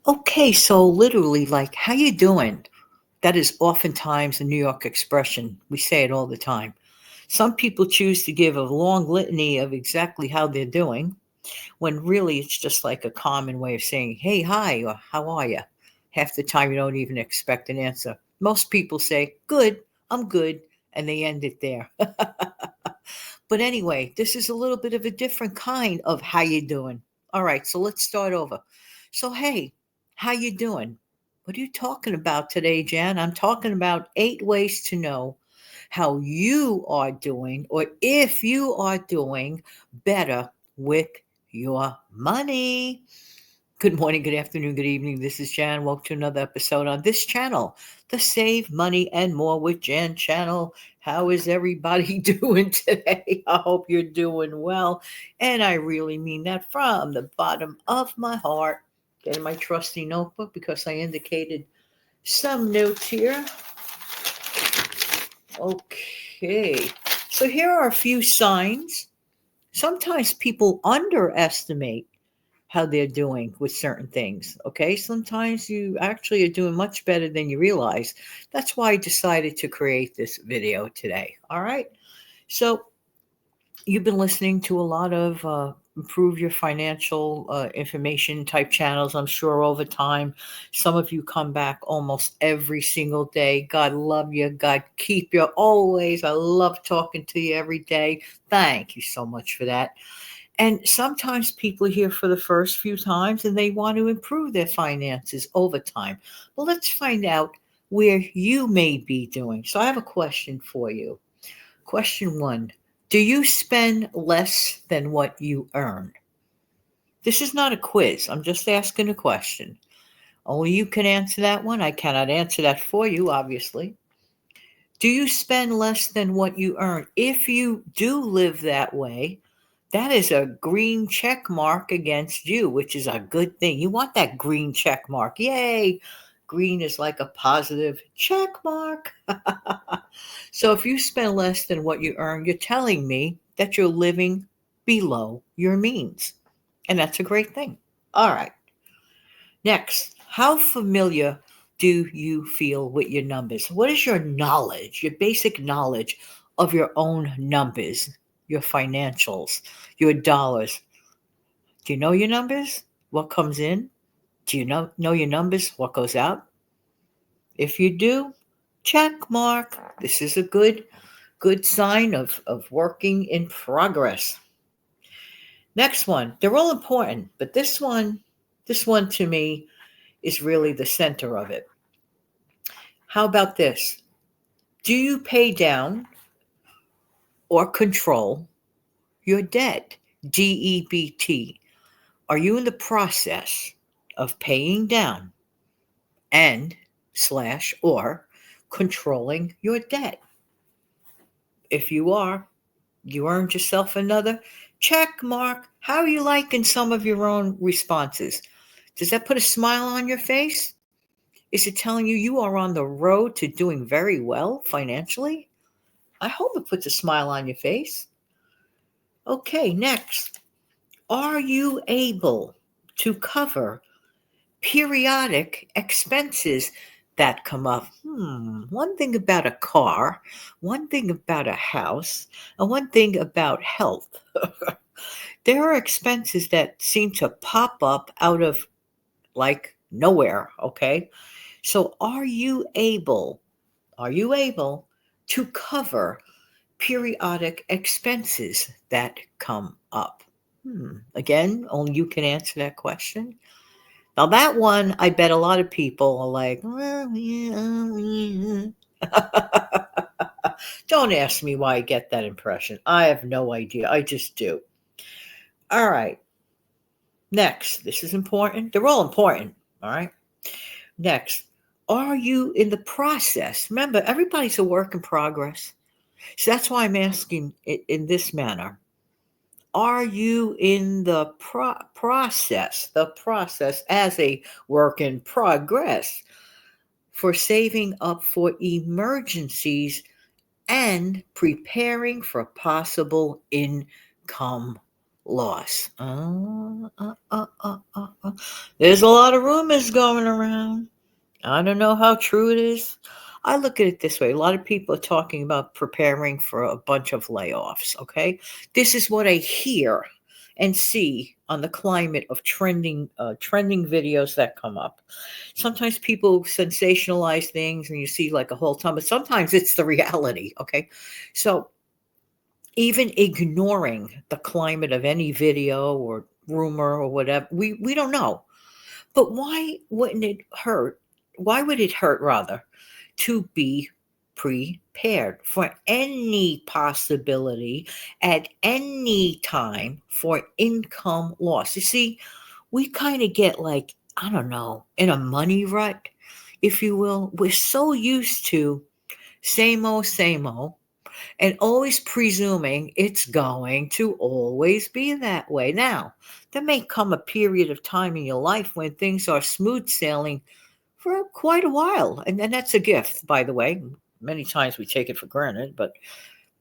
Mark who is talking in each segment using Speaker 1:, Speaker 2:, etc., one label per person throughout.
Speaker 1: Okay, so literally, like, how you doing? That is oftentimes a New York expression. We say it all the time. Some people choose to give a long litany of exactly how they're doing, when really it's just like a common way of saying, hey, hi, or how are you? Half the time you don't even expect an answer. Most people say, good, I'm good, and they end it there. But anyway, this is a little bit of a different kind of how you doing. All right, so let's start over. So hey, how you doing? What are you talking about today, Jan? I'm talking about 8 ways to know how you are doing or if you are doing better with your money. Good morning, good afternoon, good evening. This is Jan. Welcome to another episode on this channel, the Save Money and More with Jan channel. How is everybody doing today? I hope you're doing well. And I really mean that from the bottom of my heart. Getting my trusty notebook because I indicated some notes here. Okay. So here are a few signs. Sometimes people underestimate how they're doing with certain things. Okay, sometimes you actually are doing much better than you realize. That's why I decided to create this video today. All right, so you've been listening to a lot of improve your financial information type channels, I'm sure, over time. Some of you come back almost every single day. God love you, God keep you always. I love talking to you every day. Thank you so much for that. And sometimes people hear for the first few times and they want to improve their finances over time. Well, let's find out where you may be doing. So I have a question for you. Question one. Do you spend less than what you earn? This is not a quiz. I'm just asking a question. Only you can answer that one. I cannot answer that for you, obviously. Do you spend less than what you earn? If you do live that way, that is a green check mark against you, which is a good thing. You want that green check mark. Yay! Green is like a positive check mark. So if you spend less than what you earn, you're telling me that you're living below your means. And that's a great thing. All right. Next, how familiar do you feel with your numbers? What is your knowledge, your basic knowledge of your own numbers, your financials, your dollars? Do you know your numbers? What comes in? Do you know your numbers? What goes out? If you do, check mark. This is a good sign of working in progress. Next one. They're all important, but this one to me is really the center of it. How about this? Do you pay down or control your debt? DEBT. Are you in the process of paying down and slash or controlling your debt? If you are, you earned yourself another check mark. How are you liking some of your own responses? Does that put a smile on your face? Is it telling you are on the road to doing very well financially? I hope it puts a smile on your face. Okay, next. Are you able to cover periodic expenses that come up? One thing about a car, one thing about a house, and one thing about health. There are expenses that seem to pop up out of like nowhere, okay? So are you able to cover periodic expenses that come up? Again, only you can answer that question. Now, that one, I bet a lot of people are like, well, yeah, yeah. Don't ask me why I get that impression. I have no idea. I just do. All right. Next. This is important. They're all important. All right. Next. Are you in the process? Remember, everybody's a work in progress. So that's why I'm asking it in this manner. Are you in the process as a work in progress for saving up for emergencies and preparing for possible income loss? There's a lot of rumors going around. I don't know how true it is. I look at it this way. A lot of people are talking about preparing for a bunch of layoffs, okay? This is what I hear and see on the climate of trending videos that come up. Sometimes people sensationalize things and you see like a whole ton, but sometimes it's the reality, okay? So even ignoring the climate of any video or rumor or whatever, we don't know. But why wouldn't it hurt? Why would it hurt rather to be prepared for any possibility at any time for income loss? You see, we kind of get like, I don't know, in a money rut, if you will. We're so used to same old, and always presuming it's going to always be that way. Now, there may come a period of time in your life when things are smooth sailing for quite a while. And that's a gift, by the way. Many times we take it for granted, but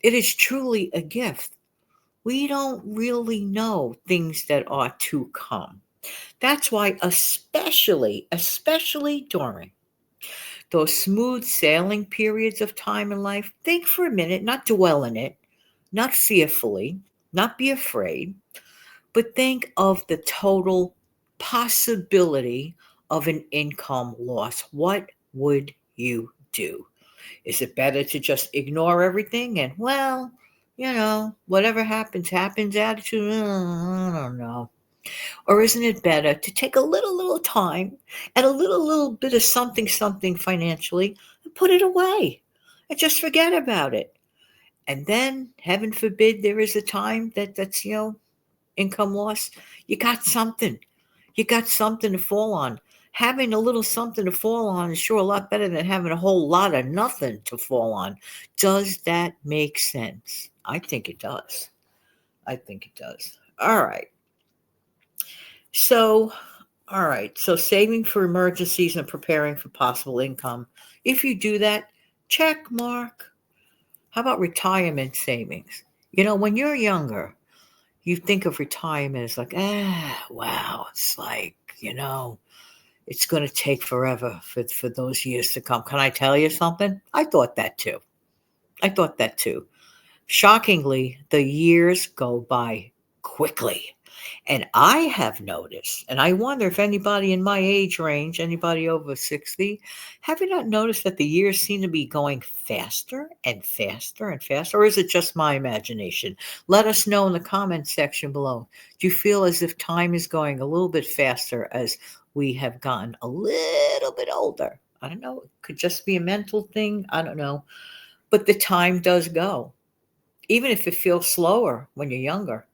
Speaker 1: it is truly a gift. We don't really know things that are to come. That's why, especially during those smooth sailing periods of time in life, think for a minute, not dwell in it, not fearfully, not be afraid, but think of the total possibility of an income loss. What would you do? Is it better to just ignore everything and, well, whatever happens, happens attitude? I don't know. Or isn't it better to take a little time and a little bit of something financially and put it away and just forget about it? And then, heaven forbid, there is a time that's income loss. You got something. You got something to fall on. Having a little something to fall on is sure a lot better than having a whole lot of nothing to fall on. Does that make sense? I think it does. I think it does. All right. So, all right. So, saving for emergencies and preparing for possible income. If you do that, check mark. How about retirement savings? When you're younger, you think of retirement as like, wow, it's like, it's going to take forever for those years to come. Can I tell you something? I thought that too. I thought that too. Shockingly, the years go by quickly. And I have noticed, and I wonder if anybody in my age range, anybody over 60, have you not noticed that the years seem to be going faster and faster and faster? Or is it just my imagination? Let us know in the comments section below. Do you feel as if time is going a little bit faster as we have gotten a little bit older? I don't know. It could just be a mental thing. I don't know. But the time does go. Even if it feels slower when you're younger,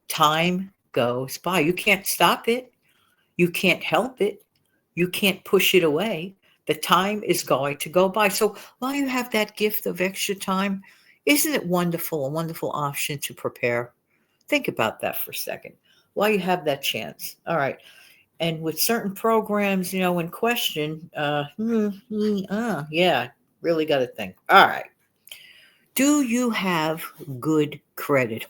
Speaker 1: time goes by. You can't stop it. You can't help it. You can't push it away. The time is going to go by. So while you have that gift of extra time, isn't it wonderful, a wonderful option to prepare? Think about that for a second while you have that chance. All right. And with certain programs, in question, yeah, really got to think. All right. Do you have good credit?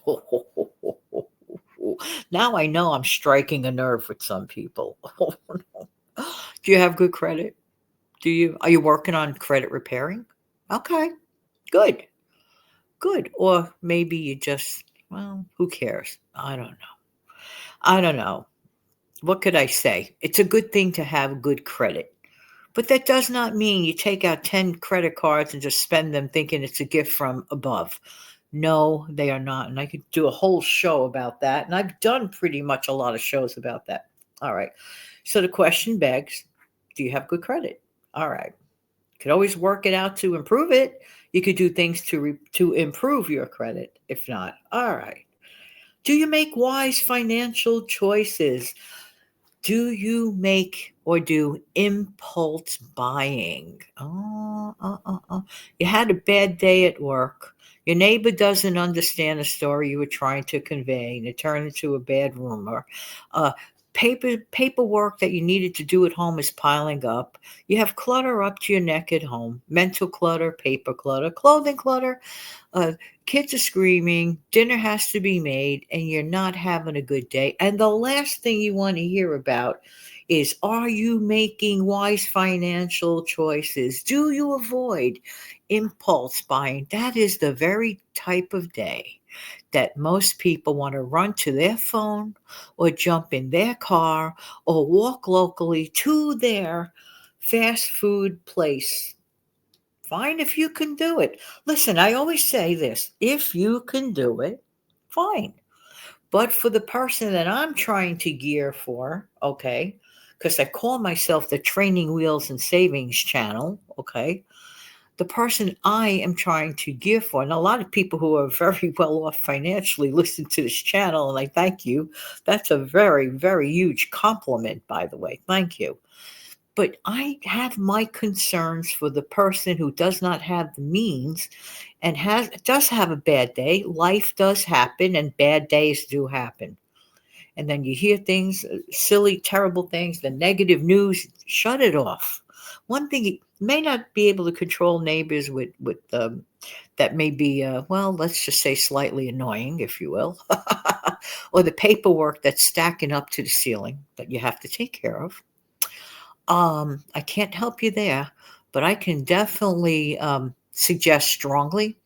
Speaker 1: Now I know I'm striking a nerve with some people. Do you have good credit? Are you working on credit repairing? Okay, good, good. Or maybe you just, well, who cares? I don't know. I don't know. What could I say? It's a good thing to have good credit. But that does not mean you take out 10 credit cards and just spend them thinking it's a gift from above. No, they are not. And I could do a whole show about that. And I've done pretty much a lot of shows about that. All right. So the question begs, do you have good credit? All right. You could always work it out to improve it. You could do things to improve your credit if not. All right. Do you make wise financial choices? Do you make or do impulse buying? You had a bad day at work. Your neighbor doesn't understand the story you were trying to convey, and it turned into a bad rumor. Uh, Paperwork that you needed to do at home is piling up. You have clutter up to your neck at home. Mental clutter, paper clutter, clothing clutter. Uh, Kids are screaming. Dinner has to be made, and you're not having a good day. And the last thing you want to hear about is, are you making wise financial choices? Do you avoid impulse buying? That is the very type of day that most people want to run to their phone or jump in their car or walk locally to their fast food place. Fine if you can do it. Listen, I always say this, if you can do it, fine. But for the person that I'm trying to gear for, okay, because I call myself the Training Wheels and Savings channel, okay, the person I am trying to gear for, and a lot of people who are very well off financially listen to this channel, and I thank you. That's a very, very huge compliment, by the way. Thank you. But I have my concerns for the person who does not have the means and does have a bad day. Life does happen, and bad days do happen. And then you hear things, silly, terrible things, the negative news, shut it off. One thing, you may not be able to control neighbors with that may be, well, let's just say slightly annoying, if you will, or the paperwork that's stacking up to the ceiling that you have to take care of. I can't help you there, but I can definitely suggest strongly,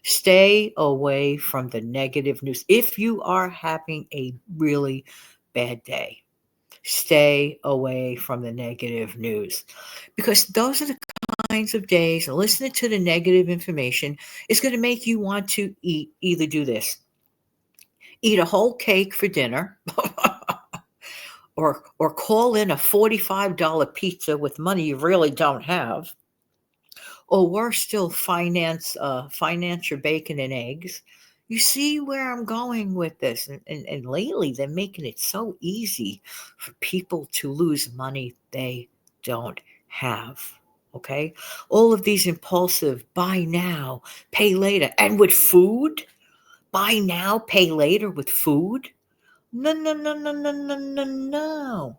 Speaker 1: stay away from the negative news. If you are having a really bad day, stay away from the negative news, because those are the kinds of days, and listening to the negative information is going to make you want to either do this, eat a whole cake for dinner, or call in a $45 pizza with money you really don't have, or worse still, finance your bacon and eggs. You see where I'm going with this, and lately they're making it so easy for people to lose money they don't have. Okay, all of these impulsive buy now, pay later, and with food, buy now, pay later with food. No, no, no, no, no, no, no, no.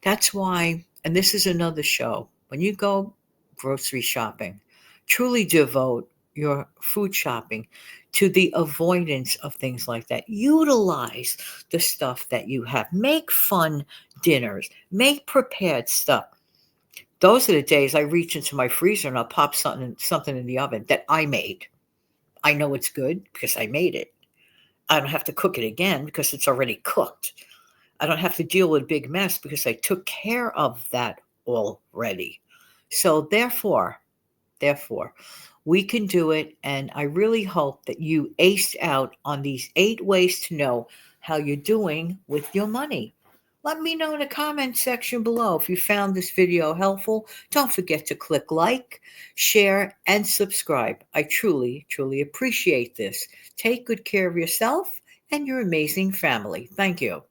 Speaker 1: That's why, and this is another show, when you go grocery shopping, truly devote your food shopping to the avoidance of things like that. Utilize the stuff that you have. Make fun dinners, make prepared stuff. Those are the days I reach into my freezer and I'll pop something in the oven that I made. I know it's good because I made it. I don't have to cook it again because it's already cooked. I don't have to deal with a big mess because I took care of that already. So therefore, we can do it. And I really hope that you aced out on these 8 ways to know how you're doing with your money. Let me know in the comment section below if you found this video helpful. Don't forget to click like, share, and subscribe. I truly, truly appreciate this. Take good care of yourself and your amazing family. Thank you.